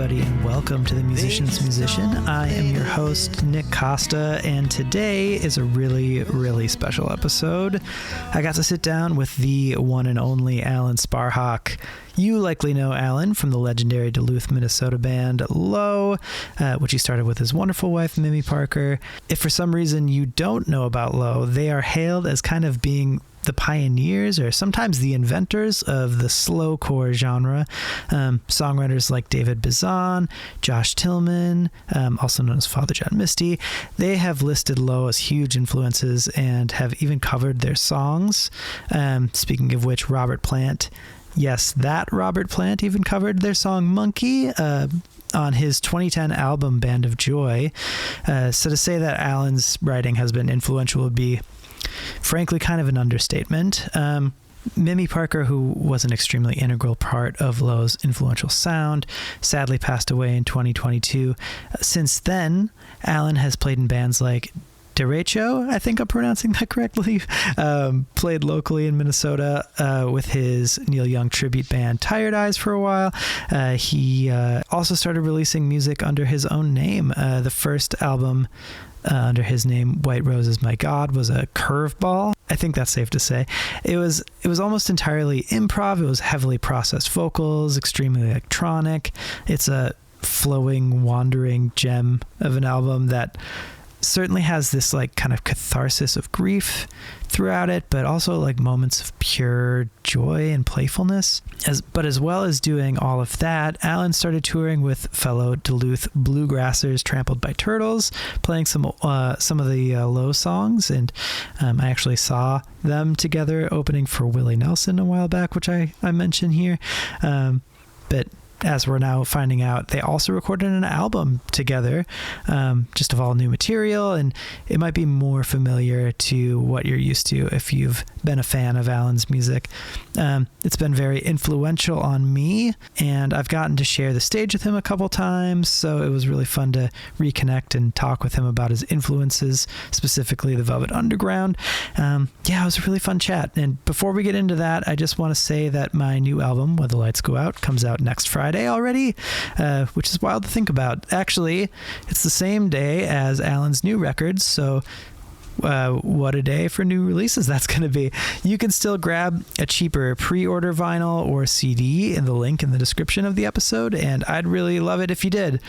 everybody, and welcome to The Musician's Musician. I am your host, Nick Costa, and today is a really, really special episode. I got to sit down with the one and only Alan Sparhawk. You likely know Alan from the legendary Duluth, Minnesota band Low, which he started with his wonderful wife, Mimi Parker. If for some reason you don't know about Low, they are hailed as kind of being the pioneers or sometimes the inventors of the slowcore genre. Songwriters like David Bizan, Josh Tillman, also known as Father John Misty, they have listed Low as huge influences and have even covered their songs. Speaking of which, Robert Plant, yes, that Robert Plant even covered their song Monkey on his 2010 album Band of Joy. So to say that Alan's writing has been influential would be frankly kind of an understatement. Mimi Parker, who was an extremely integral part of Low's influential sound, sadly passed away in 2022. Since then, Alan has played in bands like Derecho, I think I'm pronouncing that correctly, played locally in Minnesota with his Neil Young tribute band Tired Eyes for a while. He also started releasing music under his own name. The first album under his name, White Rose Is My God, was a curveball. I think that's safe to say. It was almost entirely improv. It was heavily processed vocals, extremely electronic. It's a flowing, wandering gem of an album that certainly has this like kind of catharsis of grief throughout it, but also like moments of pure joy and playfulness. But as well as doing all of that, Alan started touring with fellow Duluth bluegrassers Trampled by Turtles, playing some of the Low songs, and I actually saw them together opening for Willie Nelson a while back, which I mentioned here. But as we're now finding out, they also recorded an album together, just of all new material, and it might be more familiar to what you're used to if you've been a fan of Alan's music. It's been very influential on me, and I've gotten to share the stage with him a couple times, so it was really fun to reconnect and talk with him about his influences, specifically the Velvet Underground. It was a really fun chat, and before we get into that, I just want to say that my new album, When the Lights Go Out, comes out next Friday already, which is wild to think about. Actually, it's the same day as Alan's new record, so what a day for new releases that's going to be. You can still grab a cheaper pre-order vinyl or CD in the link in the description of the episode, and I'd really love it if you did.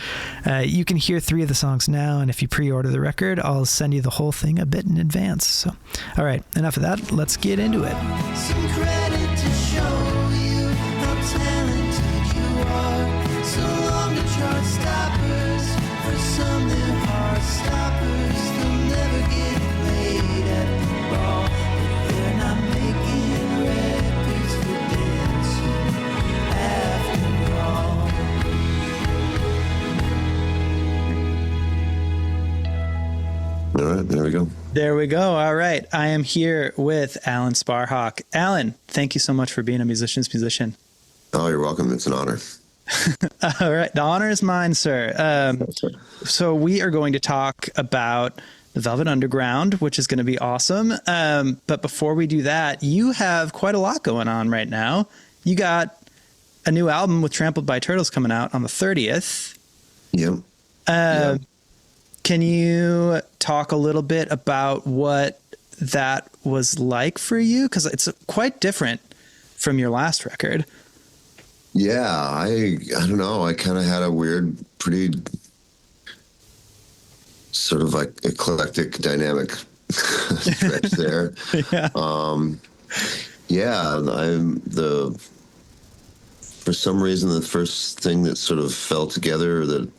You can hear 3 of the songs now, and if you pre-order the record, I'll send you the whole thing a bit in advance. So, all right, enough of that. Let's get into it. Some credit to show you how talented you are. So long the chart stoppers, for some they're heart stoppers. They'll never get played at the ball. They're not making records for dancing after all. All right, there we go. There we go. All right. I am here with Alan Sparhawk. Alan, thank you so much for being a musician's musician. Oh, you're welcome. It's an honor. All right. The honor is mine, sir. So we are going to talk about the Velvet Underground, which is going to be awesome. But before we do that, you have quite a lot going on right now. You got a new album with Trampled by Turtles coming out on the 30th. Yep. Can you talk a little bit about what that was like for you? Because it's quite different from your last record. Yeah, I don't know. I kind of had a weird, pretty sort of like eclectic dynamic stretch there. For some reason, the first thing that sort of fell together that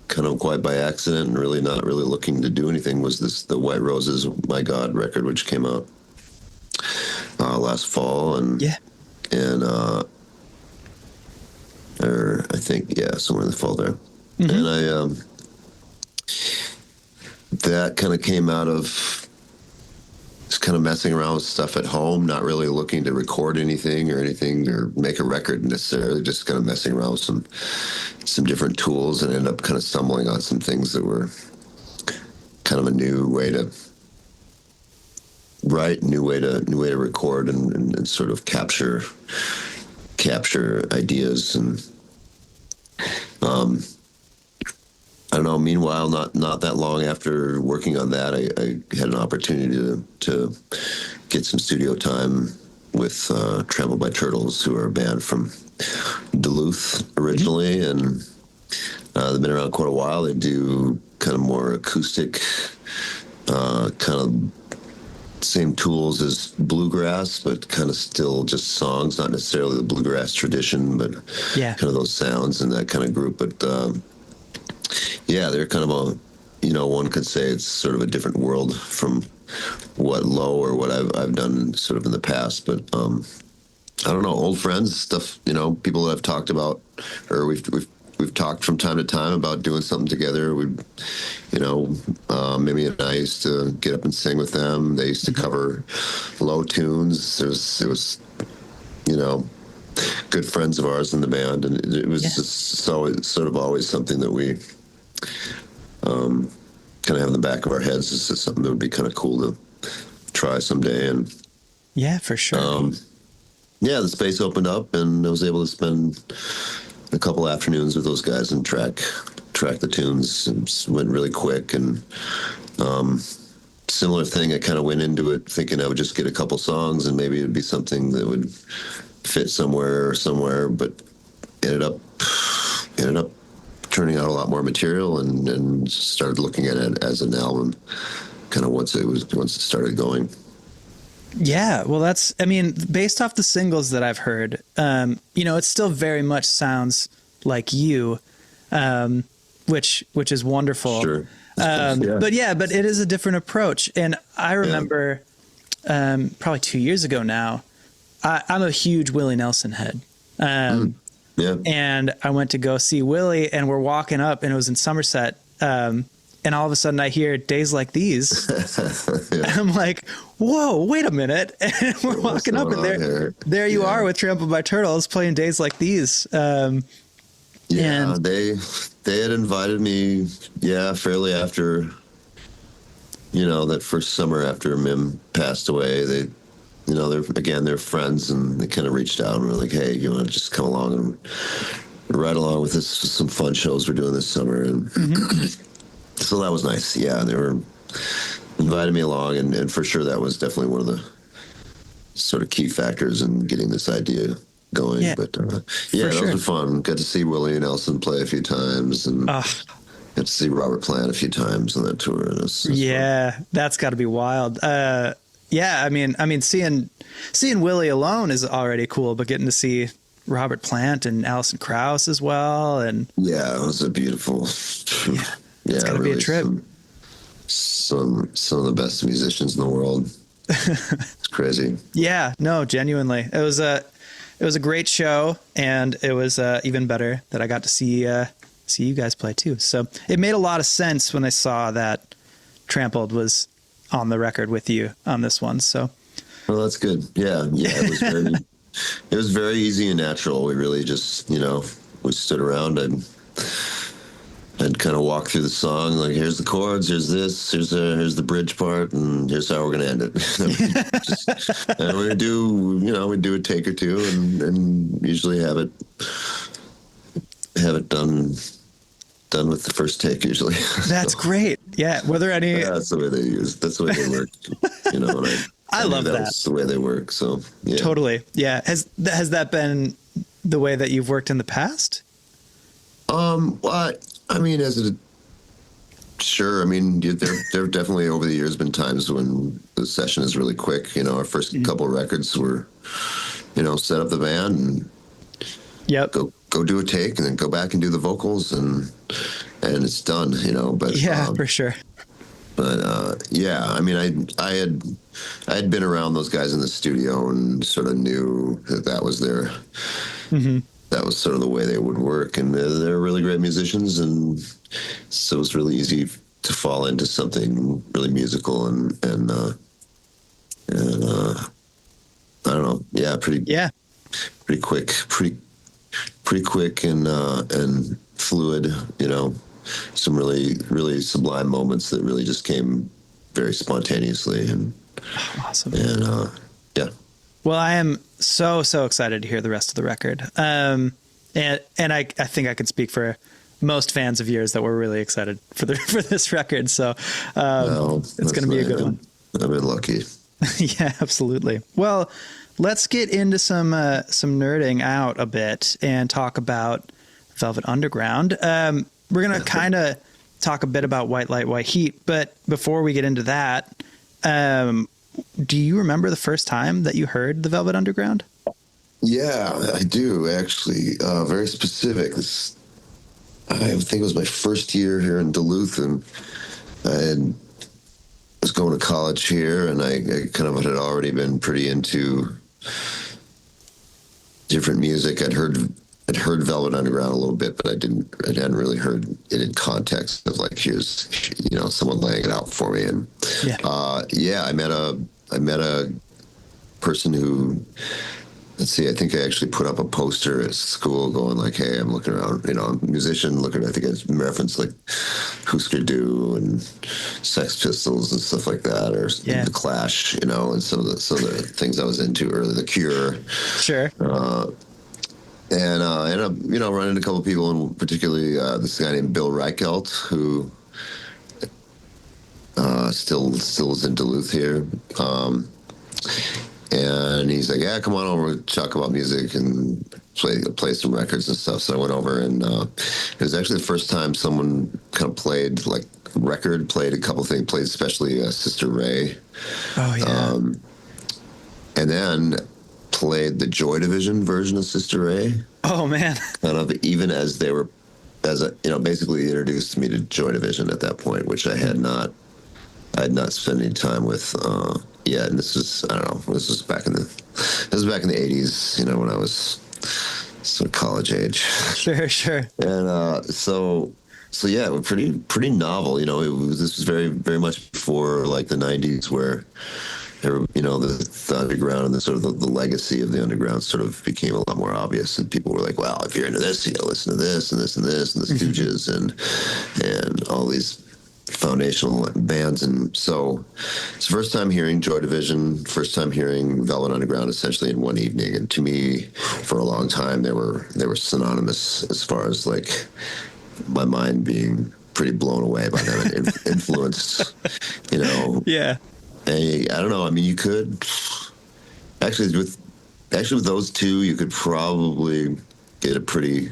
kind of quite by accident and really not really looking to do anything was the White Rose Is My God record, which came out last fall, or I think somewhere in the fall there. And that kind of came out of just kind of messing around with stuff at home, not really looking to record anything or make a record necessarily, just kind of messing around with some different tools, and ended up kind of stumbling on some things that were kind of a new way to write, new way to record and sort of capture ideas. I don't know. Meanwhile, not that long after working on that, I had an opportunity to get some studio time with Trampled by Turtles, who are a band from Duluth originally, and they've been around quite a while. They do kind of more acoustic, kind of same tools as bluegrass, but kind of still just songs, not necessarily the bluegrass tradition, but kind of those sounds and that kind of group. But yeah, they're kind of one could say it's sort of a different world from what Low or what I've done sort of in the past. But I don't know, old friends, stuff, people that I've talked about, or we've talked from time to time about doing something together. Mimi and I used to get up and sing with them. They used to cover Low tunes. It was good friends of ours in the band, and it was just sort of always something that we kind of have in the back of our heads. It's just something that would be kind of cool to try someday. And yeah, for sure. The space opened up, and I was able to spend a couple afternoons with those guys and track the tunes. It went really quick, and similar thing. I kind of went into it thinking I would just get a couple songs and maybe it'd be something that would fit somewhere, but ended up turning out a lot more material, and started looking at it as an album kind of once it started going. Yeah, well, based off the singles that I've heard, it still very much sounds like you, which is wonderful. Sure. But it is a different approach. And I remember probably 2 years ago now, I'm a huge Willie Nelson head. And I went to go see Willie, and we're walking up, and it was in Somerset. And all of a sudden I hear Days Like These. And I'm like, whoa, wait a minute. And we're walking up, and there you are with Trampled by Turtles playing Days Like These. And they had invited me, fairly after, that first summer after Mim passed away. They're friends, and they kind of reached out and were like, hey, you want to just come along and ride along with us, some fun shows we're doing this summer. And so that was nice. Yeah, they were invited me along, and for sure that was definitely one of the sort of key factors in getting this idea going. Yeah, but those were fun. Got to see Willie Nelson play a few times, and got to see Robert Plant a few times on that tour. And it was fun. That's got to be wild. Seeing Willie alone is already cool, but getting to see Robert Plant and Alison Krauss as well, and it was a beautiful. It's got to be a trip. Some of the best musicians in the world. It's crazy. Yeah, no, genuinely, it was a great show, and it was even better that I got to see you guys play too. So it made a lot of sense when I saw that Trampled was on the record with you on this one. So, well, that's good. Yeah, it was very easy and natural. We really just, we stood around and I'd kind of walk through the song, like, here's the chords, here's this, here's the bridge part, and here's how we're going to end it. And we're going to do, we'd do a take or two, and usually have it done with the first take, usually. That's great. Yeah. Were there any? Yeah, that's the way that's the way they work. And I love that. That's the way they work. So, yeah. Totally. Yeah. Has that been the way that you've worked in the past? Sure. There definitely over the years been times when the session is really quick. Our first couple of records were, set up the band and go do a take, and then go back and do the vocals, and it's done. But for sure. But I had been around those guys in the studio and sort of knew that was their. That was sort of the way they would work, and they're really great musicians, and so it was really easy to fall into something really musical and I don't know, pretty quick and fluid, some really, really sublime moments that really just came very spontaneously, and awesome. And Well, I am so excited to hear the rest of the record. And I think I could speak for most fans of yours that we're really excited for this record. So it's going to be a good one. I've been lucky. Yeah, absolutely. Well, let's get into some nerding out a bit and talk about Velvet Underground. We're going to kind of talk a bit about White Light, White Heat, but before we get into that, do you remember the first time that you heard the Velvet Underground? Yeah, I do actually. Very specific. I think it was my first year here in Duluth, and I was going to college here, and I kind of had already been pretty into different music. I'd heard Velvet Underground a little bit, but I hadn't really heard it in context of like, here's, someone laying it out for me. And I met a person who, let's see, I think I actually put up a poster at school going like, hey, I'm looking around, I'm a musician looking, I think it's reference like Husker Du and Sex Pistols and stuff like that, or The Clash, and some of the things I was into, or The Cure. Sure. And I ended up, running into a couple of people, and particularly this guy named Bill Reichelt, who still is in Duluth here. And he's like, yeah, come on over, talk about music and play some records and stuff. So I went over, and it was actually the first time someone kind of played a couple things, played especially Sister Ray. Oh, yeah. And then played the Joy Division version of Sister Ray. Oh, man. Kind of even as they were, basically introduced me to Joy Division at that point, which I had not spent any time with yet. And this was, I don't know, this was back in the 80s, when I was sort of college age. Sure. And so yeah, it was pretty novel. This was very, very much before like the 90s, where the underground and the sort of the legacy of the underground sort of became a lot more obvious, and people were like, "Well, if you're into this, listen to this and this and this and the Stooges and all these foundational bands." And so it's the first time hearing Joy Division, first time hearing Velvet Underground, essentially in one evening. And to me, for a long time, they were synonymous as far as like my mind being pretty blown away by them and influenced. Yeah. And I don't know. I mean, you could actually with those two, you could probably get a pretty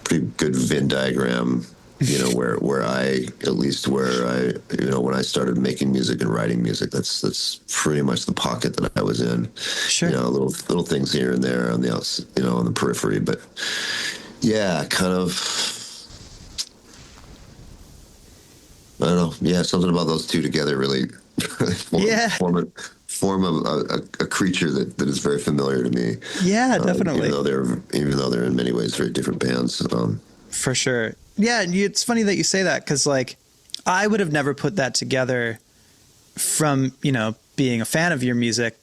good Venn diagram. Where I when I started making music and writing music, that's pretty much the pocket that I was in. Sure. Little things here and there on the outside, on the periphery, but yeah, kind of. I don't know. Yeah, something about those two together really form a creature that is very familiar to me. Yeah, definitely. Even though they're in many ways very different bands. For sure. Yeah, it's funny that you say that, because like I would have never put that together from being a fan of your music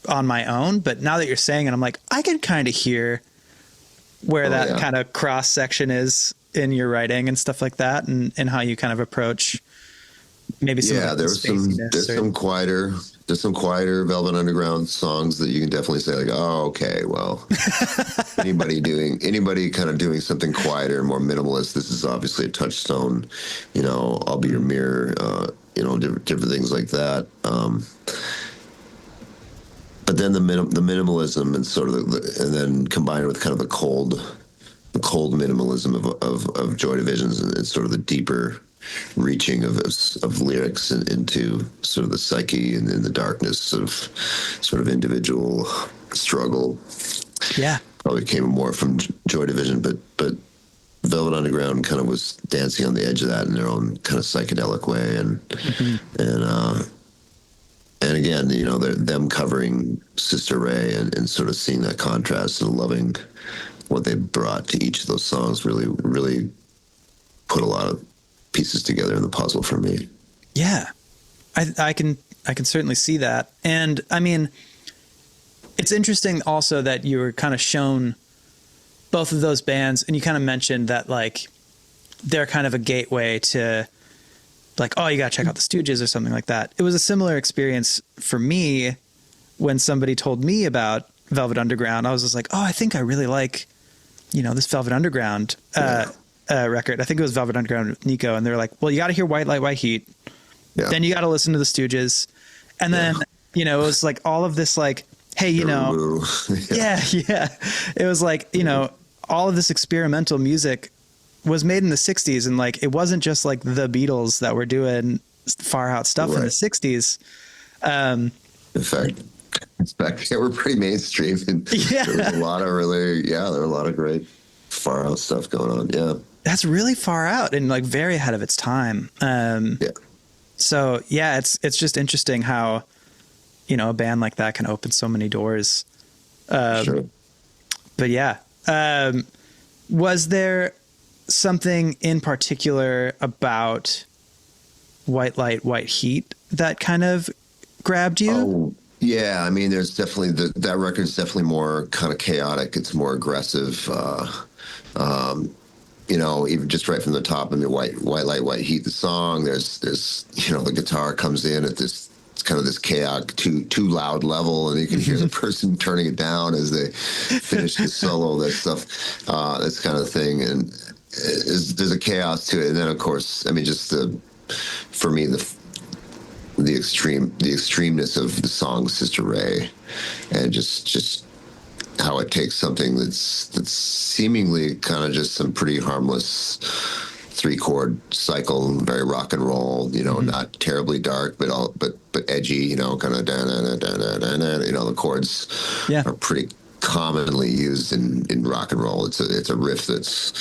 on my own. But now that you're saying it, I'm like, I can kind of hear where that kind of cross section is in your writing and stuff like that, and how you kind of approach maybe some there's some quieter Velvet Underground songs that you can definitely say like, oh, okay, well, anybody kind of doing something quieter, more minimalist, this is obviously a touchstone. I'll Be Your Mirror, different things like that. But then the minimalism and sort of and then combined with kind of the cold minimalism of Joy Divisions and sort of the deeper reaching of lyrics into sort of the psyche and in the darkness of sort of individual struggle. Yeah, probably came more from Joy Division, but Velvet Underground kind of was dancing on the edge of that in their own kind of psychedelic way, and again, they're them covering Sister Ray and sort of seeing that contrast and loving what they brought to each of those songs really, really put a lot of pieces together in the puzzle for me. Yeah, I can certainly see that. And I mean, it's interesting also that you were kind of shown both of those bands, and you kind of mentioned that like they're kind of a gateway to like, oh, you got to check out the Stooges or something like that. It was a similar experience for me when somebody told me about Velvet Underground. I was just like, oh, I think I really like this Velvet Underground record. I think it was Velvet Underground with Nico. And they're like, well, you got to hear White Light, White Heat. Yeah. Then you got to listen to the Stooges. And then, it was like all of this, like, hey, yeah. It was like, all of this experimental music was made in the 60s. And like, it wasn't just like the Beatles that were doing far out stuff in the 60s. In fact, they were pretty mainstream. And there was a lot of there were a lot of great far out stuff going on. Yeah. That's really far out and like very ahead of its time. So yeah, it's just interesting how, a band like that can open so many doors. Sure. But yeah. Was there something in particular about White Light, White Heat that kind of grabbed you? Oh, yeah. I mean, there's definitely that record's definitely more kind of chaotic. It's more aggressive. Even just right from the top. I mean, White Light, White Heat, the song. There's the guitar comes in at this kind of this chaotic, too loud level, and you can hear the person turning it down as they finish the solo. That stuff, this kind of thing, and there's a chaos to it. And then, of course, I mean, just for me, the extremeness of the song Sister Ray, and just how it takes something that's seemingly kind of just some pretty harmless 3-chord cycle, very rock and roll, not terribly dark, but edgy, kind of the chords are pretty commonly used in rock and roll. It's a riff that's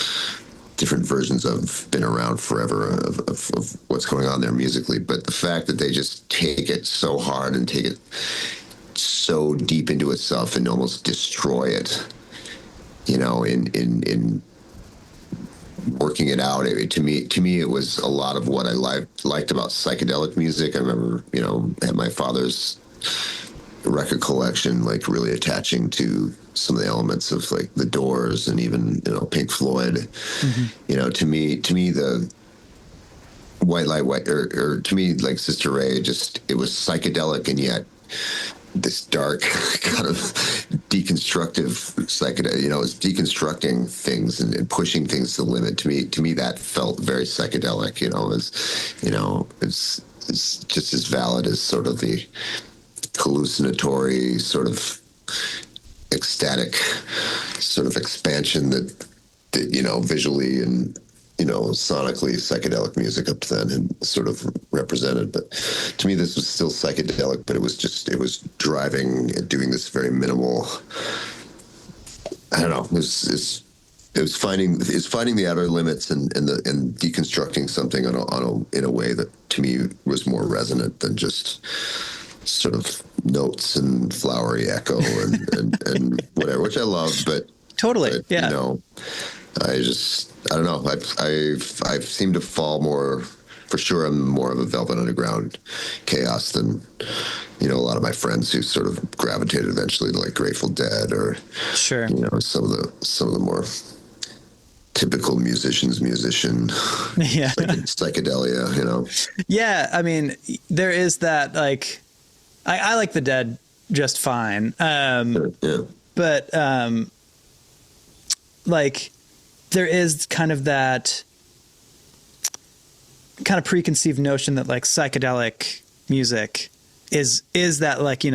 different versions of been around forever of what's going on there musically, but the fact that they just take it so hard and take it so deep into itself and almost destroy it, in working it out. To me, it was a lot of what I liked about psychedelic music. I remember, at my father's record collection, like really attaching to some of the elements of like the Doors and even, Pink Floyd. Mm-hmm. To me, the White Light, or to me, like Sister Ray, it was psychedelic and yet this dark kind of deconstructive psychedelic, it's deconstructing things and pushing things to the limit. To me, that felt very psychedelic, it's just as valid as sort of the hallucinatory sort of ecstatic sort of expansion that visually and, sonically psychedelic music up to then and sort of represented. But to me, this was still psychedelic, but it was driving and doing this very minimal, I don't know, it was finding the outer limits and deconstructing something in a way that to me was more resonant than just sort of notes and flowery echo and whatever, which I love, but totally. Yeah. I don't know. I've seemed to fall more, for sure. I'm more of a Velvet Underground chaos than, a lot of my friends who sort of gravitated eventually to like Grateful Dead or, sure, some of the more typical musician, yeah, psychedelia, Yeah, I mean, there is that like, I like the Dead just fine, yeah, but like. There is kind of that kind of preconceived notion that like psychedelic music is that like, you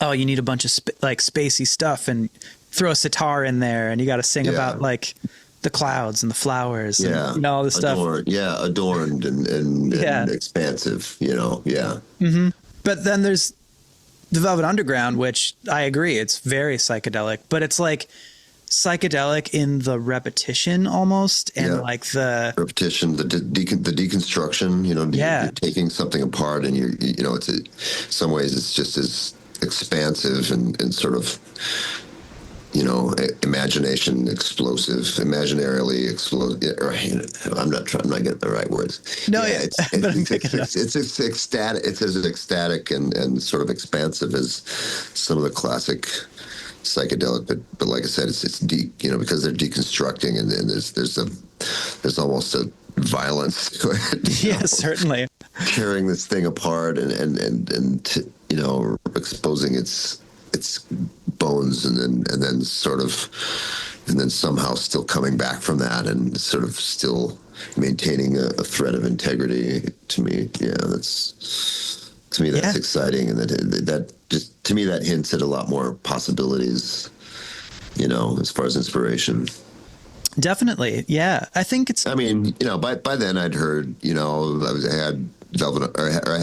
need a bunch of spacey stuff and throw a sitar in there and you got to sing about like the clouds and the flowers and all this stuff. Adorned and expansive, yeah. Mm-hmm. But then there's the Velvet Underground, which I agree, it's very psychedelic, but it's like psychedelic in the repetition almost, and like the repetition, the deconstruction, you're taking something apart and it's in some ways it's just as expansive and sort of imagination explosive, imaginarily explosive. I'm not getting the right words. No, it's as ecstatic and sort of expansive as some of the classic psychedelic, but like I said, it's deep, because they're deconstructing and there's almost a violence to it. Yeah, certainly. Tearing this thing apart and exposing its bones and then sort of and then somehow still coming back from that and sort of still maintaining a thread of integrity. To me, that's exciting, and that just, to me, that hints at a lot more possibilities, as far as inspiration. Definitely. Yeah. I think it's, I mean, by then I'd heard, I had Velvet, or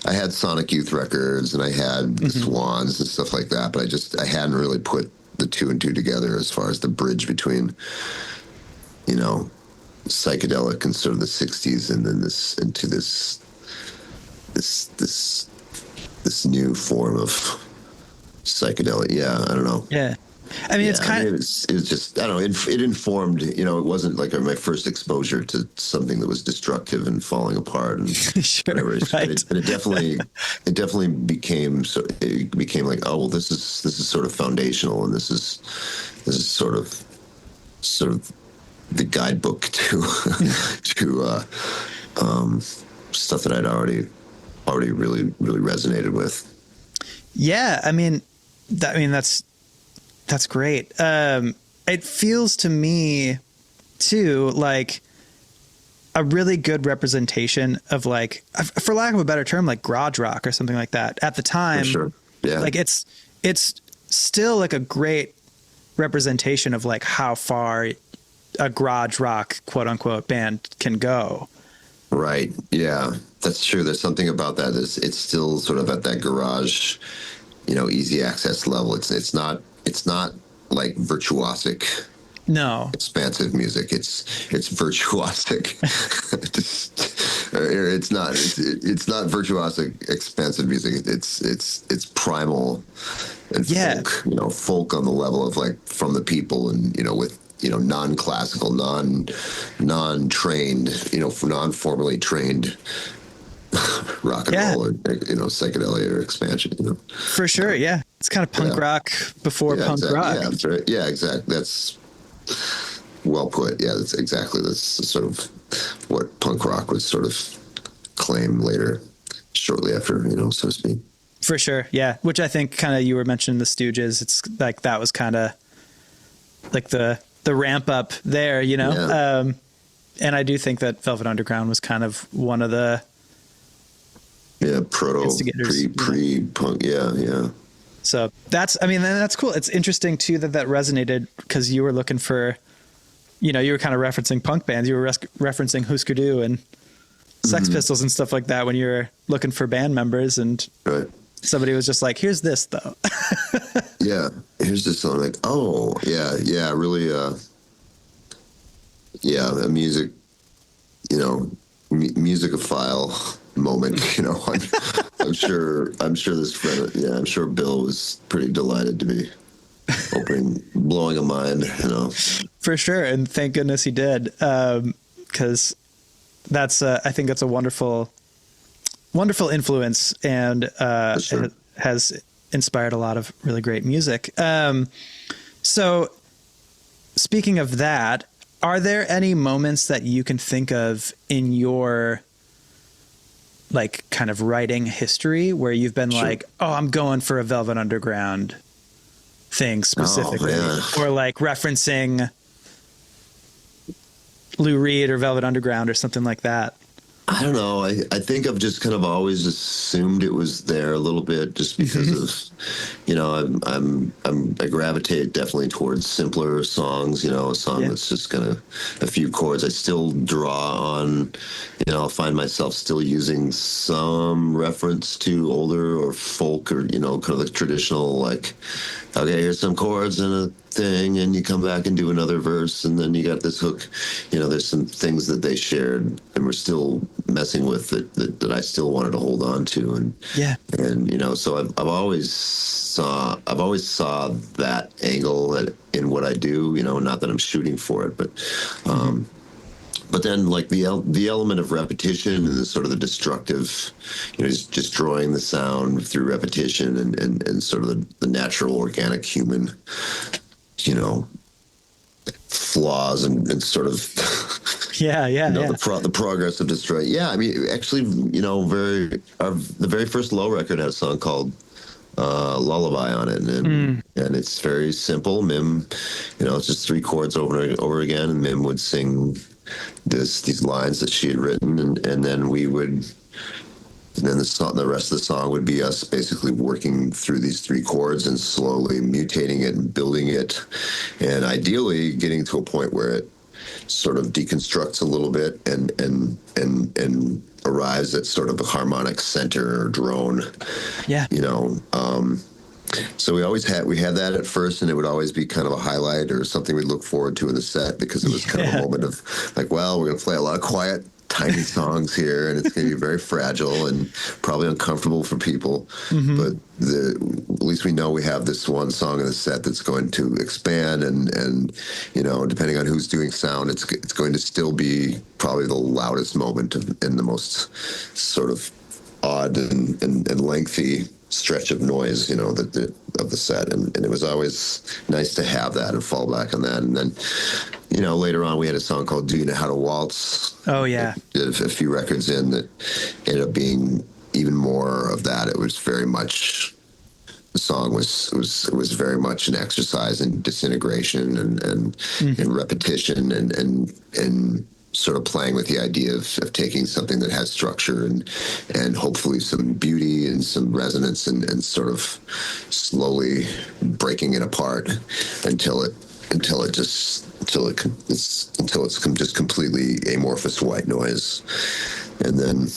I had Sonic Youth Records, and I had the Swans and stuff like that, but I hadn't really put the two and two together as far as the bridge between, psychedelic and sort of the 60s, and then into this new form of psychedelic. Yeah, I don't know. Yeah. I mean, it's kind of... it was just, I don't know, it informed, it wasn't like my first exposure to something that was destructive and falling apart and sure, whatever. right. But it definitely became like, oh, well, this is sort of foundational, and this is sort of the guidebook to stuff that I'd already really resonated with. Yeah, I mean that's great. It feels to me too like a really good representation of, like, for lack of a better term, like garage rock or something like that at the time. For sure. Yeah. Like it's still like a great representation of like how far a garage rock quote unquote band can go. Right. Yeah, that's true. There's something about that. It's still sort of at that garage, easy access level. It's not like virtuosic. No. Expansive music. It's virtuosic. It's not virtuosic expansive music. It's primal and folk. Folk on the level of, like, from the people, and with non-classical, non-trained, non-formally trained rock and roll, or psychedelia or expansion. For sure, yeah. It's kind of punk rock before punk rock. Yeah, that's right. Yeah, exactly. That's well put. Yeah, that's sort of what punk rock would sort of claim later, shortly after, so to speak. For sure, yeah. Which I think kind of, you were mentioning the Stooges. It's like that was kind of like the ramp up there, Yeah. And I do think that Velvet Underground was kind of one of the pre-punk. Yeah. So that's cool. It's interesting too that resonated, because you were looking for, you were kind of referencing punk bands. You were referencing Husker Du and Sex Pistols and stuff like that when you were looking for band members, and somebody was just like, here's this though. Yeah. Here's this song. Like, oh yeah. Really, a music, musicophile moment. I'm sure this friend. Yeah, I'm sure Bill was pretty delighted to be blowing a mind. For sure, and thank goodness he did, because that's I think that's a wonderful influence, and Sure. has inspired a lot of really great music. So speaking of that, are there any moments that you can think of in your, like, kind of writing history where you've been like, oh, I'm going for a Velvet Underground thing specifically, or like referencing Lou Reed or Velvet Underground or something like that? I don't know. I think I've just kind of always assumed it was there a little bit, just because of, I gravitate definitely towards simpler songs, a song that's just kind of a few chords. I still draw on, I'll find myself still using some reference to older or folk, or, kind of the traditional, like, okay, here's some chords and a thing, and you come back and do another verse, and then you got this hook. There's some things that they shared and we're still messing with that I still wanted to hold on to, and so I've always saw that angle in what I do. Not that I'm shooting for it, but then, like, the element of repetition and the sort of the destructive, just destroying the sound through repetition, and sort of the natural, organic human, flaws and sort of the progress of destroying. Yeah, I mean, actually, the very first Low record had a song called lullaby on it, and it's very simple. Mim, it's just three chords over and over again, and Mim would sing these lines that she had written, and then we would. And then the rest of the song would be us basically working through these three chords and slowly mutating it and building it, and ideally getting to a point where it sort of deconstructs a little bit and arrives at sort of a harmonic center or drone. Yeah. So we had that at first, and it would always be kind of a highlight or something we'd look forward to in the set, because it was kind of a moment of like, well, we're going to play a lot of quiet, tiny songs here, and it's going to be very fragile and probably uncomfortable for people. But at least we know we have this one song in the set that's going to expand, and depending on who's doing sound, it's going to still be probably the loudest moment and the most sort of odd and lengthy stretch of noise, of the set, and it was always nice to have that and fall back on that. And then, later on we had a song called "Do You Know How to Waltz?" Oh yeah, did a few records in that ended up being even more of that. It was very much the song was very much an exercise in disintegration and repetition and sort of playing with the idea of taking something that has structure and hopefully some beauty and some resonance and sort of slowly breaking it apart until it's just completely amorphous white noise. And then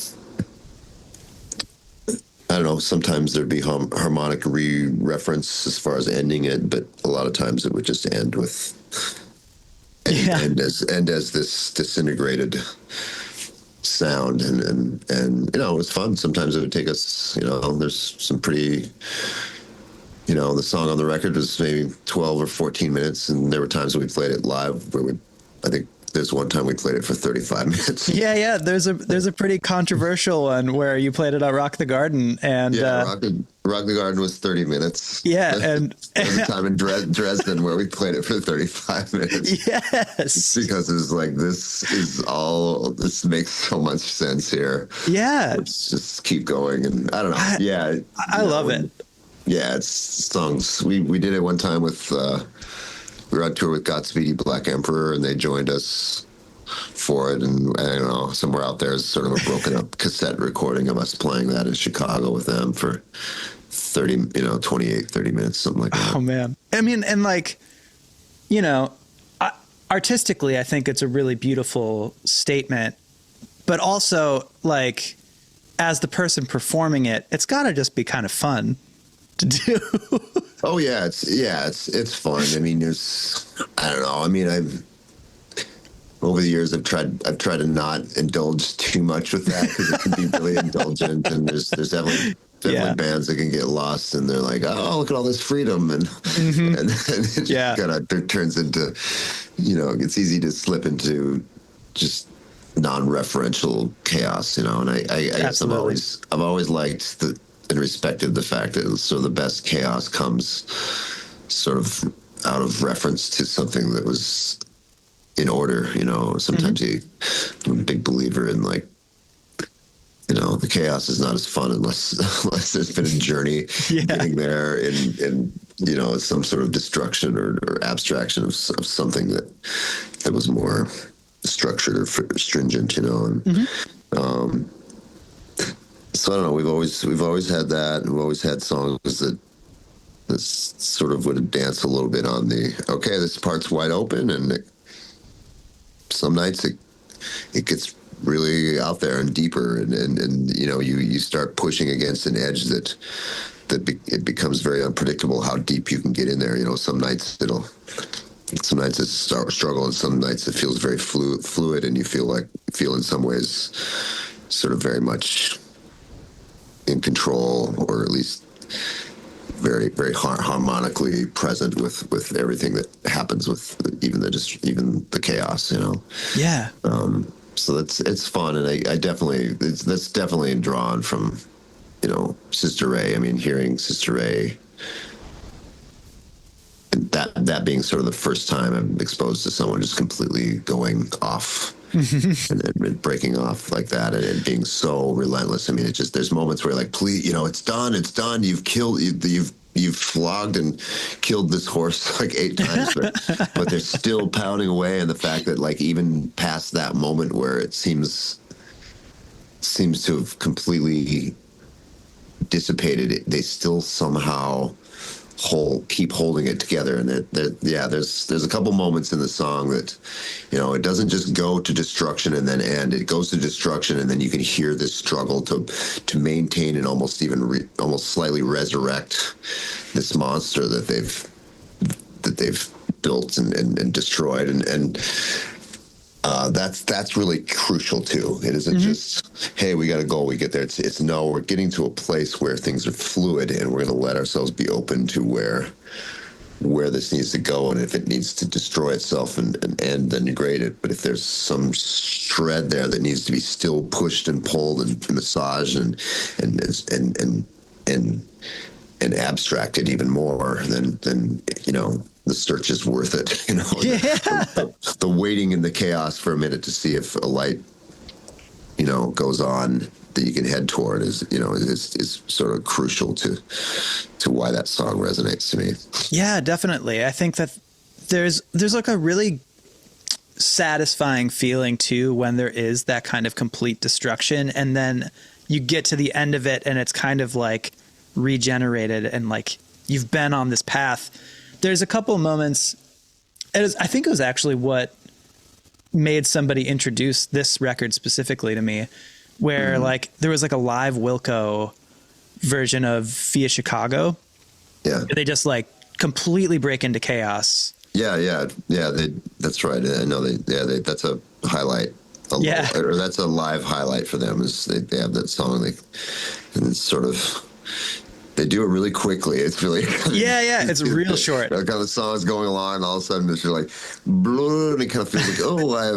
I don't know, sometimes there'd be harmonic re-reference as far as ending it, but a lot of times it would just end with and as this disintegrated sound, and it was fun. Sometimes it would take us, there's some pretty, the song on the record was maybe 12 or 14 minutes, and there were times when we played it live where I think there's one time we played it for 35 minutes. Yeah. There's a pretty controversial one where you played it at Rock the Garden, and Rock the Garden was 30 minutes. Yeah, and the time in Dresden where we played it for 35 minutes. Yes, because it was like, this makes so much sense here. Yeah, let's just keep going, and I don't know. I love it. Yeah, it's songs. We did it one time with. We were on tour with Godspeedy Black Emperor, and they joined us for it. And I don't know, somewhere out there is sort of a broken up cassette recording of us playing that in Chicago with them for 30 minutes, something like that. Oh man. I mean, and artistically, I think it's a really beautiful statement, but also as the person performing it, it's gotta just be kind of fun to do. Oh yeah, it's fun. I mean, I don't know. I mean, over the years I've tried to not indulge too much with that, because it can be really indulgent, and there's definitely bands that can get lost, and they're like, oh, look at all this freedom, and and it just kind of turns into, it's easy to slip into just non-referential chaos, and I guess I've always liked and respected the fact that sort of the best chaos comes sort of out of reference to something that was in order. Sometimes I'm a big believer in the chaos is not as fun unless there's been a journey getting there in some sort of destruction or abstraction of something that was more structured or stringent, so I don't know. We've always had that. We've always had songs that sort of would dance a little bit on this part's wide open, and some nights it gets really out there and deeper, and you start pushing against an edge that it becomes very unpredictable how deep you can get in there. Some nights it's a struggle, and some nights it feels very fluid, and you feel in some ways sort of very much in control, or at least very, very harmonically present with everything that happens, with even the chaos, Yeah. So it's fun, and I definitely that's definitely drawn from Sister Ray. I mean, hearing Sister Ray, that being sort of the first time I'm exposed to someone just completely going off and then breaking off like that, and it being so relentless. I mean, it just, there's moments where like, please, it's done. You've flogged and killed this horse like 8 times, but they're still pounding away. And the fact that like even past that moment where it seems to have completely dissipated, they still somehow keep holding it together. And there's a couple moments in the song that, it doesn't just go to destruction and then end. It goes to destruction, and then you can hear this struggle to maintain and almost slightly resurrect this monster that they've built and destroyed. And that's really crucial too. It isn't just, hey, we got a goal, we get there. It's no, we're getting to a place where things are fluid, and we're going to let ourselves be open to where this needs to go, and if it needs to destroy itself and end, then degrade it. But if there's some shred there that needs to be still pushed and pulled and massaged and abstracted even more, then the search is worth it. The waiting in the chaos for a minute to see if a light goes on that you can head toward is sort of crucial to why that song resonates to me. Yeah, definitely. I think that there's like a really satisfying feeling too when there is that kind of complete destruction, and then you get to the end of it and it's kind of like regenerated, and like you've been on this path. There's a couple of moments, I think it was actually what made somebody introduce this record specifically to me, where like there was like a live Wilco version of Via Chicago. Yeah. They just like completely break into chaos. Yeah. That's right. I know that's a highlight. Or that's a live highlight for them, is they have that song, and it's sort of, they do it really quickly. It's really it's real short. Kind of the song's going along, and all of a sudden it's like, and it kind of feels like,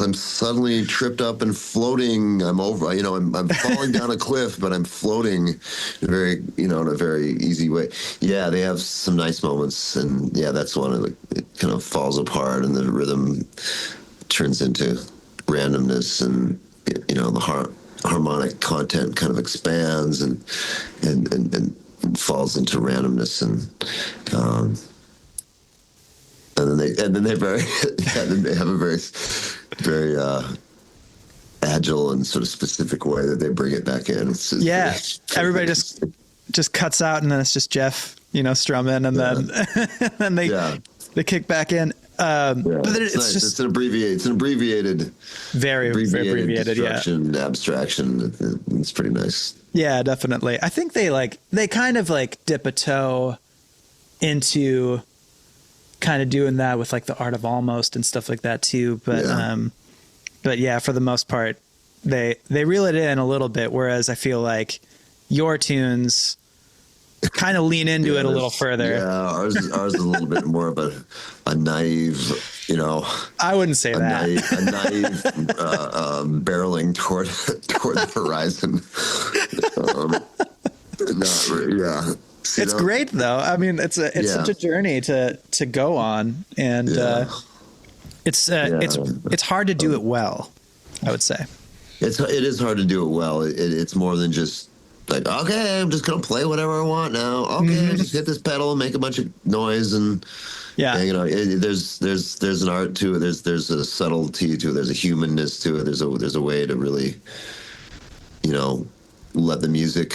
I'm suddenly tripped up and floating. I'm over. I'm falling down a cliff, but I'm floating in a very easy way. Yeah, they have some nice moments, and that's one of it kind of falls apart, and the rhythm turns into randomness, and the harmonic content kind of expands and falls into randomness, and then they have a very very agile and sort of specific way that they bring it back in. Everybody just cuts out, and then it's just Jeff strumming, and then they kick back in. But it's nice. just it's an abbreviated, very abbreviated, destruction, abstraction. It's pretty nice. Yeah, definitely. I think they kind of like dip a toe into kind of doing that with like the Art of Almost and stuff like that too. But yeah, for the most part, they reel it in a little bit. Whereas I feel like your tunes kind of lean into it a little further. Yeah, ours is a little bit more of a naive, I wouldn't say that. A naive barreling toward the horizon. It's great though. I mean, it's such a journey to go on, and it's hard to do it well, I would say. It is hard to do it well. It's more than just like, okay, I'm just gonna play whatever I want now. Okay, just hit this pedal and make a bunch of noise, and there's an art to it. There's a subtlety to it. There's a humanness to it. There's a way to really, let the music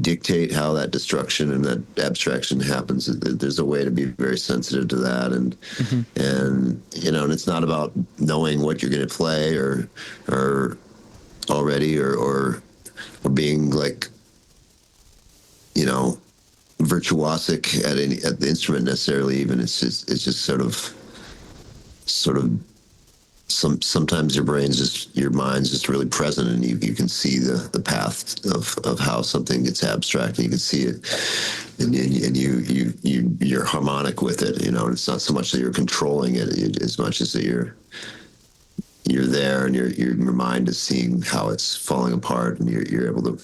dictate how that destruction and that abstraction happens. There's a way to be very sensitive to that, and and it's not about knowing what you're going to play or already or being like virtuosic at the instrument necessarily. Even it's just sort of sometimes your mind's just really present, and you can see the path of how something gets abstract, and you can see it, and you're harmonic with it. It's not so much that you're controlling it as much as that you're there, and your mind is seeing how it's falling apart, and you're able to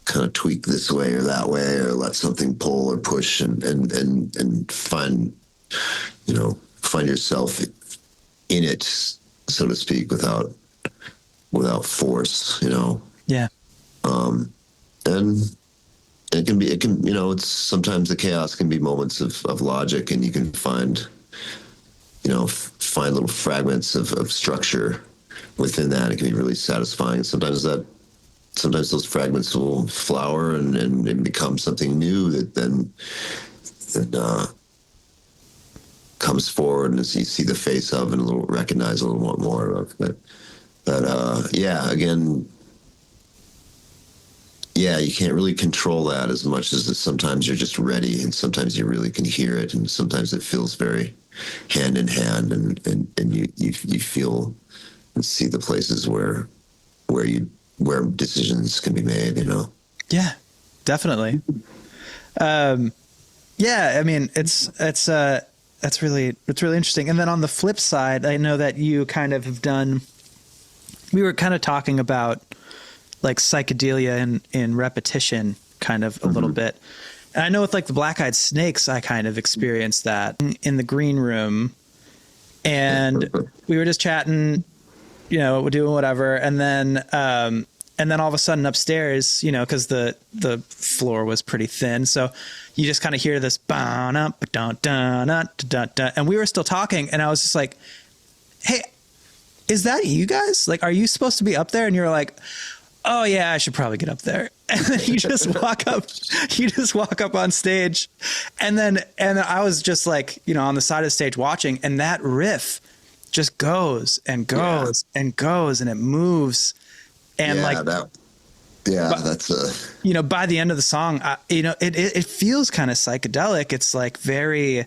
kind of tweak this way or that way, or let something pull or push, and find yourself in it so to speak, without force, Yeah. And it can, it's sometimes the chaos can be moments of logic, and you can find little fragments of structure within that. It can be really satisfying. Sometimes those fragments will flower and become something new that then comes forward, and you see the face of and recognize a little more of. But again, you can't really control that as much as sometimes you're just ready, and sometimes you really can hear it, and sometimes it feels very hand in hand, and you feel and see the places where decisions can be made, Yeah, definitely. I mean, it's really interesting. And then on the flip side, I know that you kind of have done, we were kind of talking about like psychedelia in repetition kind of a little bit. And I know with like the Black Eyed Snakes, I kind of experienced that in the green room, and we were just chatting, we're doing whatever. And then all of a sudden upstairs, cause the floor was pretty thin. So you just kind of hear this, and we were still talking, and I was just like, hey, is that you guys? Like, are you supposed to be up there? And you're like, oh yeah, I should probably get up there. And then you just walk up on stage. And I was just like, on the side of the stage watching, and that riff just goes and goes and goes, and it moves. And that's by the end of the song, it feels kind of psychedelic. It's like very,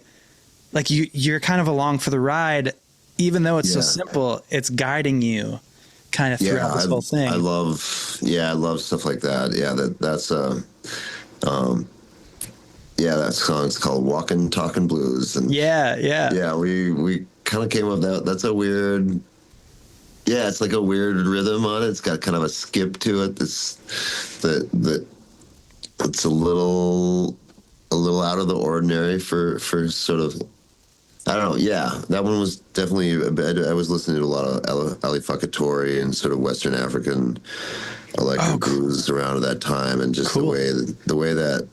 like you're kind of along for the ride, even though it's so simple, it's guiding you kind of throughout this whole thing. I love stuff like that. Yeah, that song's called Walkin' Talkin' Blues. And we kind of came up with that. That's a weird, it's like a weird rhythm on it. It's got kind of a skip to it. It's a little out of the ordinary for sort of, I don't know. Yeah, that one was definitely a bit. I was listening to a lot of Ali Fakatori and sort of Western African electric blues around at that time, and just the way that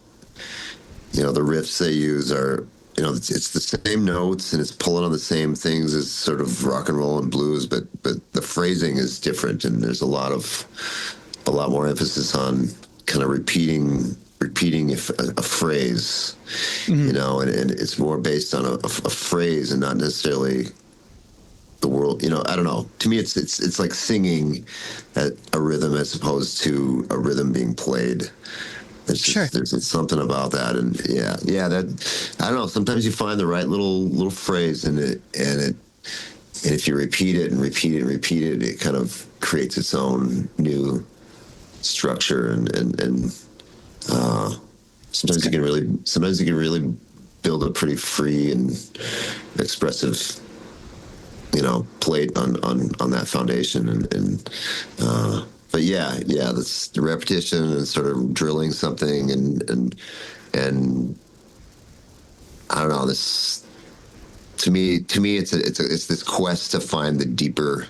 the riffs they use are, it's the same notes, and it's pulling on the same things as sort of rock and roll and blues, but the phrasing is different, and there's a lot more emphasis on kind of repeating a phrase, and it's more based on a phrase and not necessarily the world. I don't know. To me, it's like singing at a rhythm as opposed to a rhythm being played. There's something about that, and that, I don't know. Sometimes you find the right little phrase in it, and if you repeat it and repeat it and repeat it, it kind of creates its own new structure, and sometimes you can really build a pretty free and expressive, plate on that foundation, but that's the repetition and sort of drilling something, and I don't know, this to me it's this quest to find the deeper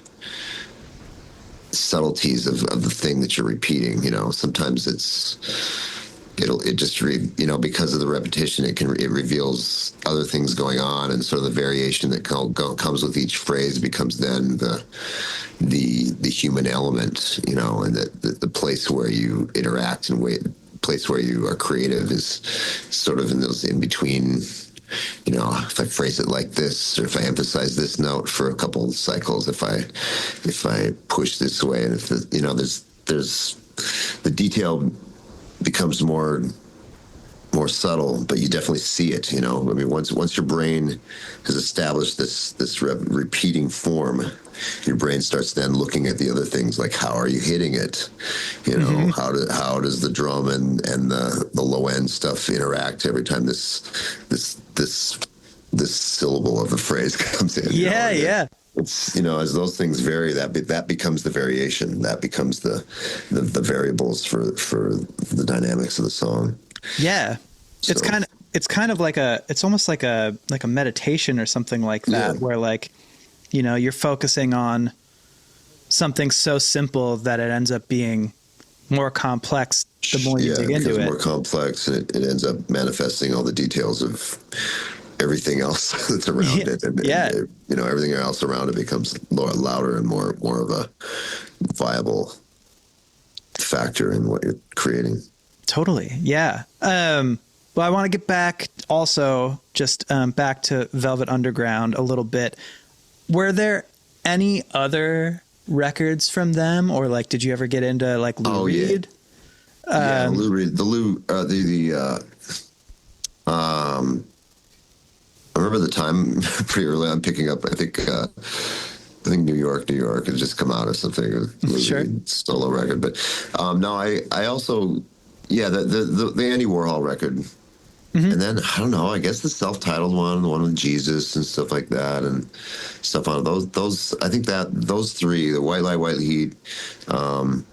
subtleties of the thing that you're repeating. Sometimes because of the repetition, it reveals other things going on, and sort of the variation that comes with each phrase becomes then the human element, and the place where you interact and place where you are creative is sort of in those in between. If I phrase it like this, or if I emphasize this note for a couple of cycles, if I push this way, and if there's the detail becomes more subtle, but you definitely see it. I mean, once your brain has established this repeating form, your brain starts then looking at the other things, like how are you hitting it? How does the drum and the low end stuff interact every time this syllable of the phrase comes in? It's as those things vary, that becomes the variation, that becomes the variables for the dynamics of the song. So, it's kind of like it's almost like a meditation or something like that, where like you know, you're focusing on something so simple that it ends up being more complex the more you dig into it. More complex, and it ends up manifesting all the details of everything else that's around it. And, you know, everything else around it becomes louder and more of a viable factor in what you're creating. Totally. Yeah. Well, I want to get back also just back to Velvet Underground a little bit. Were there any other records from them, or like, did you ever get into like Lou Reed? Lou Reed, I remember the time pretty early on picking up, I think New York had just come out or something. Lou Reed solo record. But no, I also, the Andy Warhol record. Mm-hmm. And then, I don't know, I guess the self-titled one, the one with Jesus and stuff like that, and stuff on those. I think that those three, the White Light, White Heat, Velvet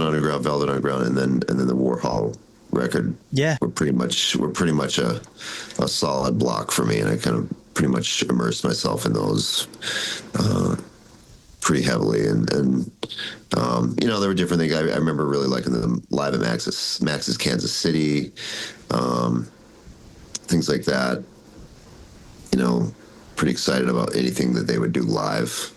Underground, and then the Warhol record, were pretty much a solid block for me, and I kind of pretty much immersed myself in those pretty heavily, and you know, there were different things. I remember really liking them live at Max's Kansas City, things like that. You know, pretty excited about anything that they would do live.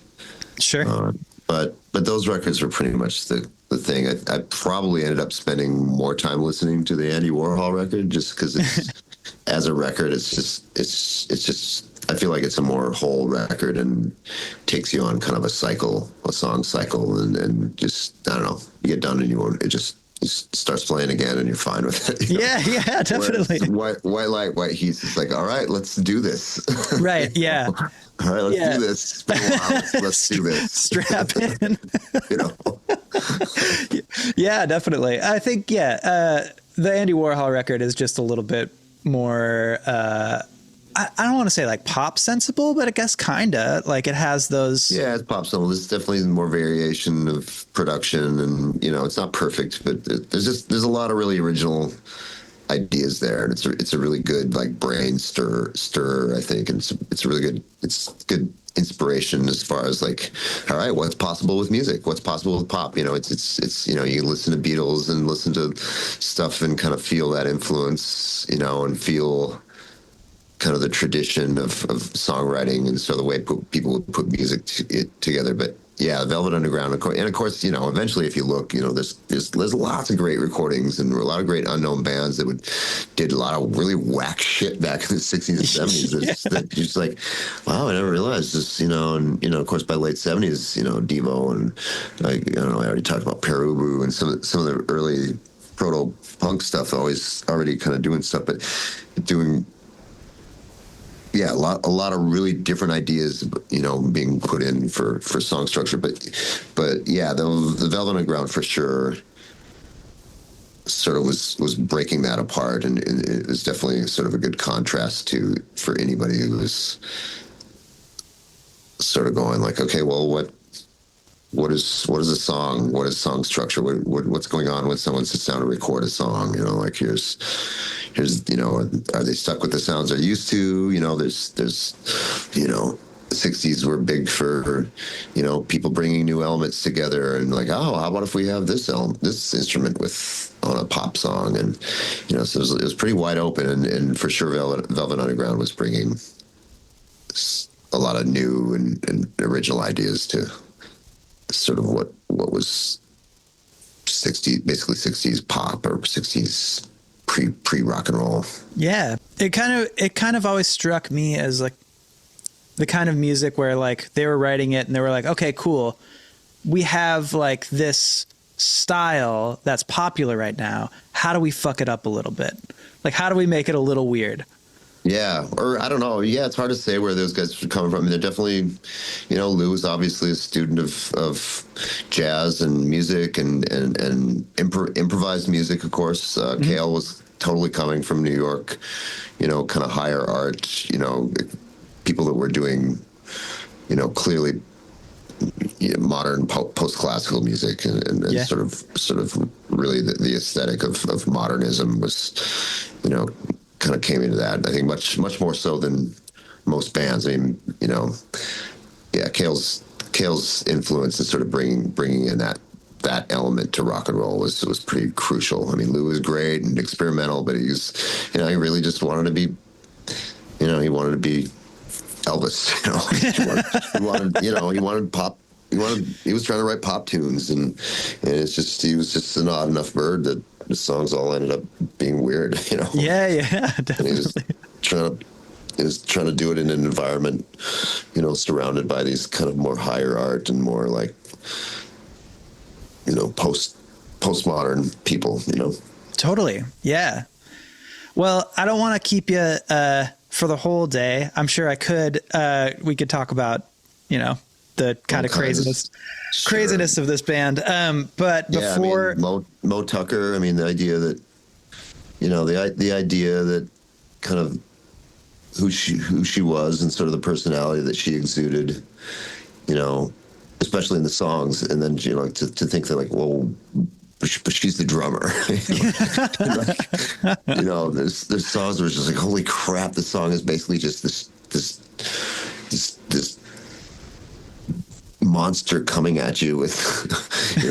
Sure. But those records were pretty much the thing. I probably ended up spending more time listening to the Andy Warhol record just because it's as a record, it's just I feel like it's a more whole record and takes you on kind of a song cycle, and just, I don't know, you get done and it just starts playing again and you're fine with it. Yeah, definitely. White Light, White Heat, it's like, all right, let's do this. Right, yeah. All right, let's do this. It's been a while. Let's do this. Strap in. You know? Yeah, definitely. I think, the Andy Warhol record is just a little bit more, I don't want to say like pop sensible, but I guess kind of like it has those. Yeah, it's pop sensible. There's definitely more variation of production, and, you know, it's not perfect, but there's a lot of really original ideas there, and it's a really good like brain stir, I think, and it's really good. It's good inspiration as far as like, all right, what's possible with music? What's possible with pop? You know, it's you know, you listen to Beatles and listen to stuff and kind of feel that influence, you know, and feel kind of the tradition of songwriting, and so the way people would put music together. But yeah, Velvet Underground, and of course, you know, eventually if you look, you know, there's lots of great recordings and a lot of great unknown bands that did a lot of really whack shit back in the 60s and 70s. That just like, wow, I never realized this, you know. And, you know, of course by late 70s, you know, Devo and, like, I don't know, I already talked about Perubu and some of the early proto punk stuff, already kind of doing stuff, but doing a lot of really different ideas, you know, being put in for song structure. But yeah, the Velvet Underground for sure sort of was breaking that apart, and it was definitely sort of a good contrast for anybody who was sort of going like, okay, well, what is a song? What is song structure? What's going on when someone sits down to record a song? You know, like here's, you know, are they stuck with the sounds they're used to? You know, there's, you know, the 60s were big for, you know, people bringing new elements together, and like, oh, how about if we have this instrument on a pop song? And, you know, so it was pretty wide open, and for sure Velvet Underground was bringing a lot of new and original ideas to sort of what was 60s pop, or 60s pre rock and roll. Yeah, it kind of always struck me as like the kind of music where like they were writing it and they were like, okay, cool, we have like this style that's popular right now. How do we fuck it up a little bit? Like, how do we make it a little weird? Yeah, or I don't know. Yeah, it's hard to say where those guys are coming from. I mean, they're definitely, you know, Lou is obviously a student of jazz and music and improvised music, of course. Cale was totally coming from New York, you know, kind of higher art, you know, people that were doing, you know, clearly, you know, modern post-classical music, and sort of really the aesthetic of modernism was, you know, kind of came into that. I think much more so than most bands. I mean, yeah, Cale's influence and sort of bringing in that element to rock and roll was pretty crucial. I mean, Lou was great and experimental, but he really just wanted to be, he wanted to be Elvis. He wanted pop. He was trying to write pop tunes, and he was just an odd enough bird that the songs all ended up being weird. Yeah, definitely. And he was trying to do it in an environment, surrounded by these kind of more higher art and more like, postmodern people. Totally. Yeah. Well, I don't want to keep you for the whole day. I'm sure we could talk about, the kind of craziness of this band. But before Mo Tucker, I mean, the idea that, the idea that kind of who she was and sort of the personality that she exuded, especially in the songs. And then, to think that like, well, but she's the drummer. There's songs where it's just like, holy crap, the song is basically just this monster coming at you with,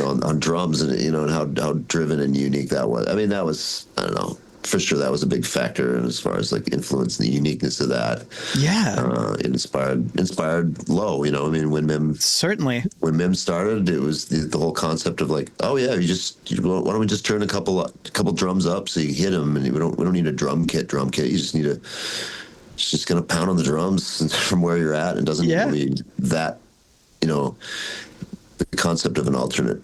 on drums, and and how driven and unique that was. I mean, that was, I don't know, for sure that was a big factor, and as far as like influence and the uniqueness of that. Yeah. It inspired Low, I mean, when Mim started, it was the whole concept of like, oh yeah, why don't we just turn a couple drums up so you hit them, and we don't need a drum kit. You just need it's just going to pound on the drums from where you're at. It doesn't need that, the concept of an alternative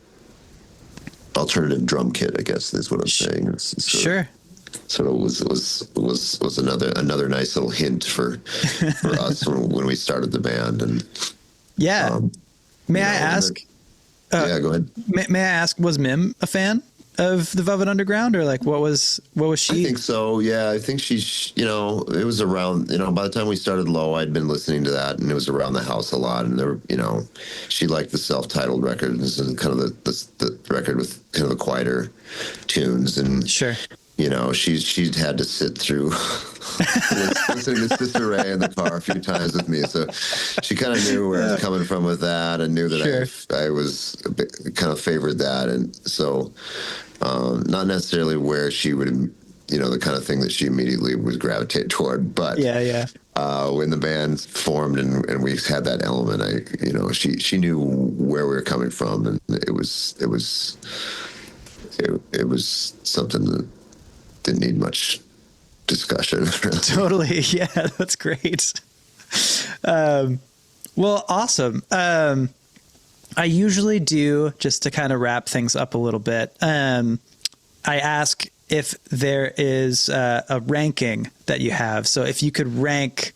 drum kit, I guess is what I'm saying. It's sure. Sort of was another nice little hint for us when we started the band. And may I ask? Yeah, go ahead. May I ask? Was Mim a fan of the Velvet Underground, or like what was she? I think so. Yeah, I think she's. It was around. By the time we started Low, I'd been listening to that, and it was around the house a lot. And there, she liked the self-titled records and kind of the record with kind of the quieter tunes. And sure. She'd had to sit through listening to Sister Ray in the car a few times with me, so she kind of knew where I was coming from with that, and knew that I was kind of favored that, and so not necessarily where she would, the kind of thing that she immediately would gravitate toward, but when the band formed and we had that element, she knew where we were coming from, and it was something that didn't need much discussion. Really. Totally. Yeah, that's great. Well, awesome. I usually do, just to kind of wrap things up a little bit, I ask if there is a ranking that you have. So if you could rank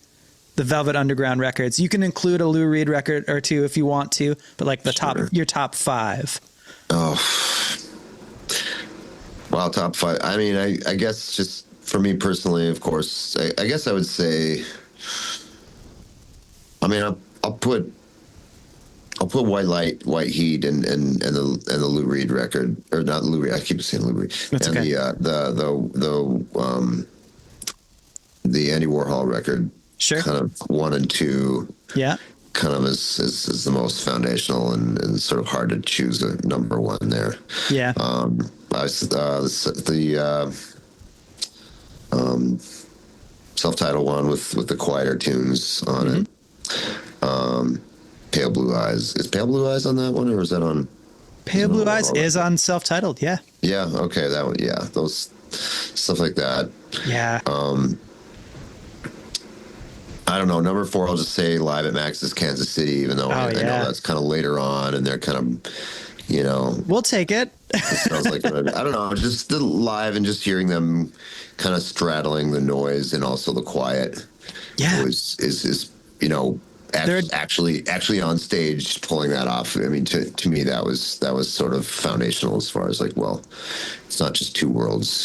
the Velvet Underground records, you can include a Lou Reed record or two if you want to, but like your top 5. Oh, wow. Top 5. I mean, I guess just for me personally, of course, I guess I would say, I mean, I'll put White Light, White Heat, and the Lou Reed record, or not Lou Reed. I keep saying Lou Reed. That's and okay. The Andy Warhol record. Sure. Kind of 1 and 2. Yeah. Kind of is the most foundational and sort of hard to choose a number one there. Yeah. Self-titled one with the quieter tunes on it. Pale Blue Eyes. Is Pale Blue Eyes on that one, or is that on? Pale Blue Eyes is on Self-Titled. Yeah. Yeah. Okay. That one. Yeah. Those stuff like that. Yeah. I don't know. Number 4, I'll just say Live at Max's Kansas City, even though I know that's kind of later on, and they're kind of, We'll take it. It sounds like, I don't know, just the live and just hearing them kind of straddling the noise and also the quiet. Yeah. Is actually on stage pulling that off. I mean, to me, that was sort of foundational as far as like, well, it's not just two worlds,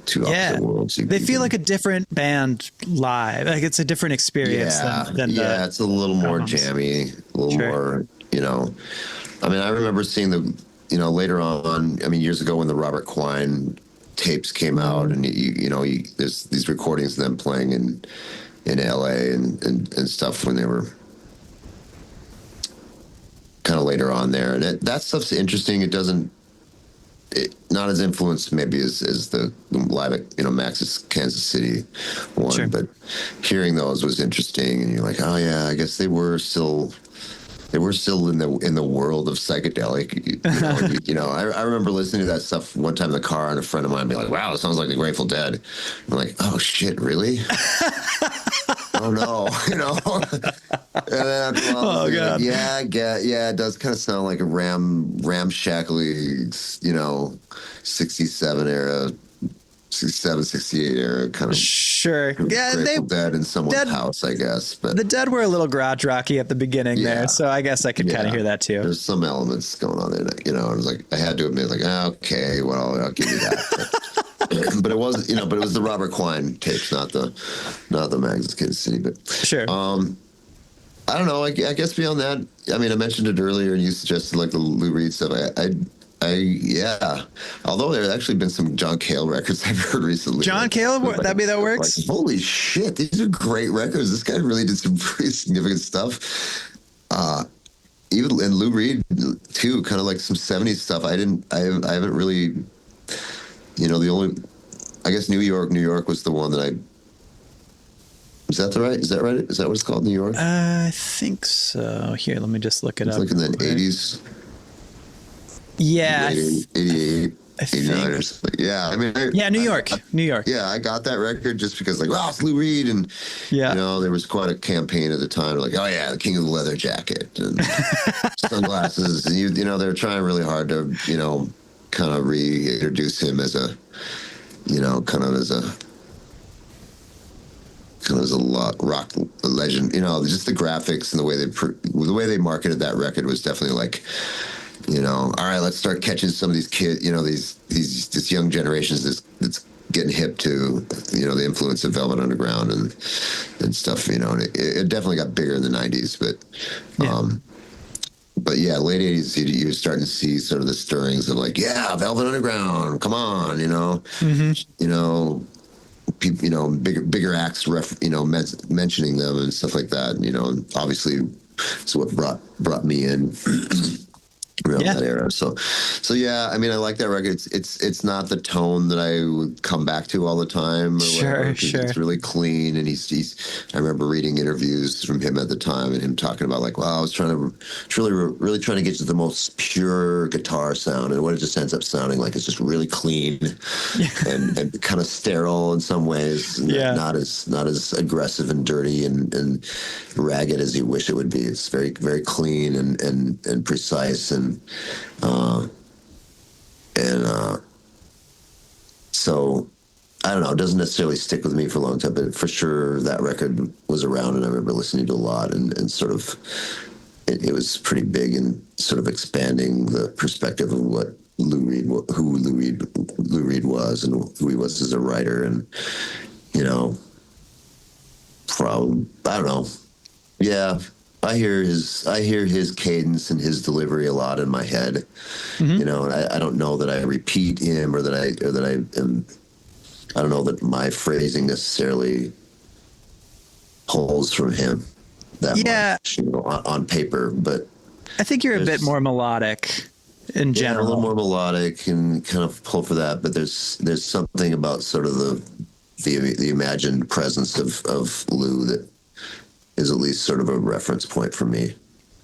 two opposite worlds. They feel like a different band live. Like it's a different experience than it's a little more jammy, a little more, I mean, I remember seeing later on, I mean, years ago when the Robert Quine tapes came out, and there's these recordings of them playing in in LA and stuff when they were kind of later on there. And that stuff's interesting. Not as influenced maybe as the live at, Max's Kansas City one, Sure. but hearing those was interesting. And you're like, oh yeah, I guess they were still in the world of psychedelic. I remember listening to that stuff one time in the car, and a friend of mine be like, "Wow, it sounds like the Grateful Dead." I'm like, "Oh shit, really?" Oh no, And then after a while, I was like, God. yeah, it does kind of sound like a ramshackly, 67 era. 67, 68 era kind of Sure. Yeah, Grateful Dead in someone's house, I guess. But the Dead were a little garage rocky at the beginning there, so I guess I could kind of hear that too. There's some elements going on there, and I was like, I had to admit, like, okay, well, I'll give you that. But it was, but it was the Robert Quine tapes, not the Magnus Kansas City. But Sure. I don't know. I guess beyond that, I mean, I mentioned it earlier, and you suggested like the Lou Reed stuff. Yeah. Although there's actually been some John Cale records I've heard recently. John Cale, that works? Like, holy shit, these are great records. This guy really did some pretty significant stuff. Even and Lou Reed too, kind of like some 70s stuff. I haven't really, I guess New York was the one that is that right? Is that what it's called, New York? I think so. Here, let me just look it up. Like in the 80s. Yeah. 88, I 89 or think. something. Yeah, I mean. New York. Yeah, I got that record just because, like, it's Lou Reed. And, there was quite a campaign at the time. Like, oh, yeah, the king of the leather jacket and sunglasses. And, they were trying really hard to, kind of reintroduce him as a, kind of as a rock legend. Just the graphics and the way they marketed that record was definitely like, all right, let's start catching some of these kids, this young generations that's getting hip to, the influence of Velvet Underground and stuff, and it definitely got bigger in the 90s, but yeah, late 80s, you're starting to see sort of the stirrings of like, yeah, Velvet Underground, come on, people, bigger acts, mentioning them and stuff like that, and obviously it's what brought me in around that era. So yeah, I mean, I like that record. It's not the tone that I would come back to all the time. Or sure. It's really clean, and he's. I remember reading interviews from him at the time, and him talking about like, well, I was really trying to get to the most pure guitar sound, and what it just ends up sounding like is just really clean, and kind of sterile in some ways. Not as aggressive and dirty and ragged as you wish it would be. It's very, very clean and precise so I don't know, it doesn't necessarily stick with me for a long time, but for sure that record was around and I remember listening to a lot and sort of it was pretty big in sort of expanding the perspective of what Lou Reed was and who he was as a writer, and I don't know. Yeah. I hear his cadence and his delivery a lot in my head, and I don't know that I repeat him or that I don't know that my phrasing necessarily pulls from him that much, on paper, but I think you're a bit more melodic in general. A little more melodic and kind of pull for that, but there's something about sort of the imagined presence of Lou that is at least sort of a reference point for me.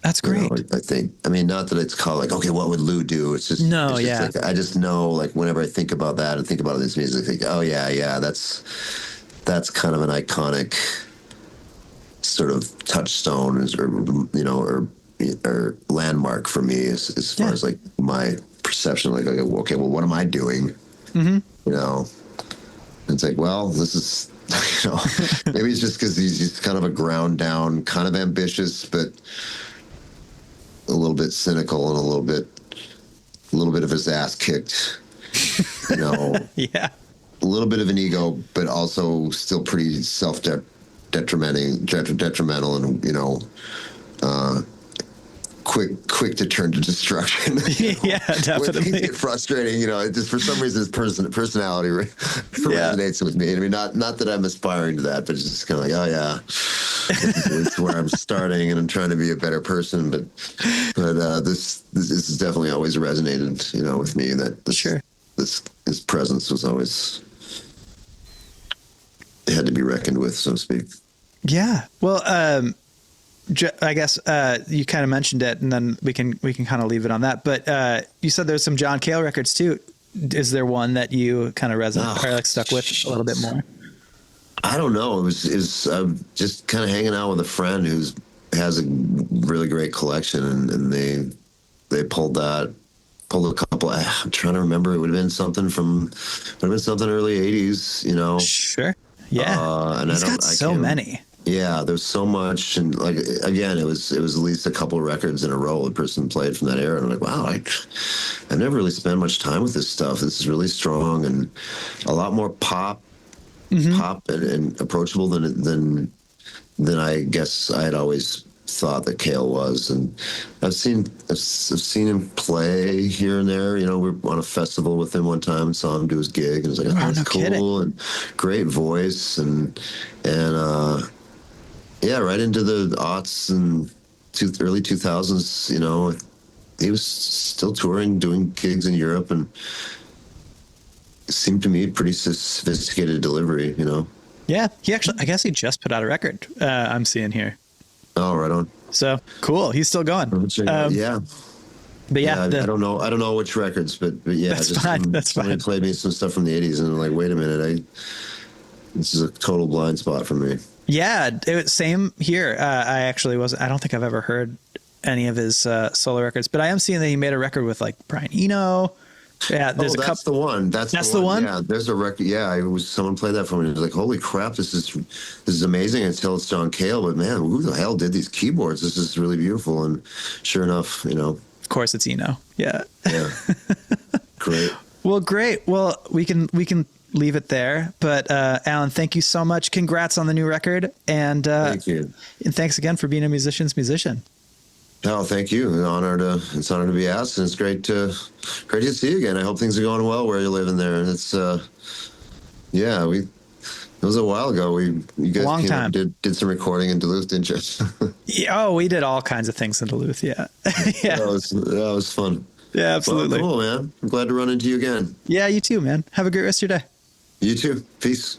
That's great. I think. I mean, not that it's called like, okay, what would Lou do? It's just like, I just know, like, whenever I think about that and think about this music, I think, oh yeah, that's kind of an iconic sort of touchstone, or landmark for me as far as like my perception. Like, okay, well, what am I doing? It's like, well, this is. Maybe it's just because he's just kind of a ground down, kind of ambitious, but a little bit cynical and a little bit of his ass kicked, Yeah. A little bit of an ego, but also still pretty detrimental, and quick to turn to destruction. Yeah, When things definitely. get frustrating, it just for some reason his personality resonates with me. I mean, not that I'm aspiring to that, but it's just kind of like, oh yeah, it's where I'm starting, and I'm trying to be a better person. But this has definitely always resonated, with me. That Sure. his presence was always had to be reckoned with, so to speak. Yeah. Well, I guess you kind of mentioned it, and then we can kind of leave it on that. But you said there's some John Cale records too. Is there one that you kind of resonate or like stuck with a little bit more? I don't know. It was just kind of hanging out with a friend who has a really great collection, and they pulled a couple. I'm trying to remember. It would have been something early '80s. Sure. Yeah. And He's got so many. Yeah, there's so much, and like again, it was at least a couple of records in a row the person played from that era, and I'm like, wow, I never really spent much time with this stuff. This is really strong and a lot more pop and approachable than I guess I had always thought that Cale was. And I've seen him play here and there. We were on a festival with him one time and saw him do his gig, and it was like, oh, that's cool. Kidding. And great voice and yeah, right into the aughts and early 2000s, he was still touring, doing gigs in Europe, and it seemed to me pretty sophisticated delivery, Yeah, I guess he just put out a record. I'm seeing here. Oh, right on. So cool. He's still going. Yeah. But yeah, I don't know which records, but yeah, that's fine. That's fine. Somebody played me some stuff from the 80s, and I'm like, wait a minute, this is a total blind spot for me. Yeah, same here. I don't think I've ever heard any of his solo records, but I am seeing that he made a record with like Brian Eno. Yeah, that's the one. That's the one. Yeah, there's a record. Yeah, someone played that for me. It was like, holy crap, this is amazing until it's John Cale. But man, who the hell did these keyboards? This is really beautiful. And sure enough, of course it's Eno. Yeah. Yeah. Great. Well, great. Well, we can leave it there. But Alan, thank you so much. Congrats on the new record, and thank you. And thanks again for being a musician's musician. Oh, thank you. It's an honor to be asked, and it's great to see you again. I hope things are going well where you're living there. And it's it was a while ago. You guys long time. Did some recording in Duluth, didn't you? Yeah, we did all kinds of things in Duluth. Yeah. Yeah. That was fun. Yeah, absolutely. Well, cool, man. I'm glad to run into you again. Yeah, you too, man. Have a great rest of your day. You too. Peace.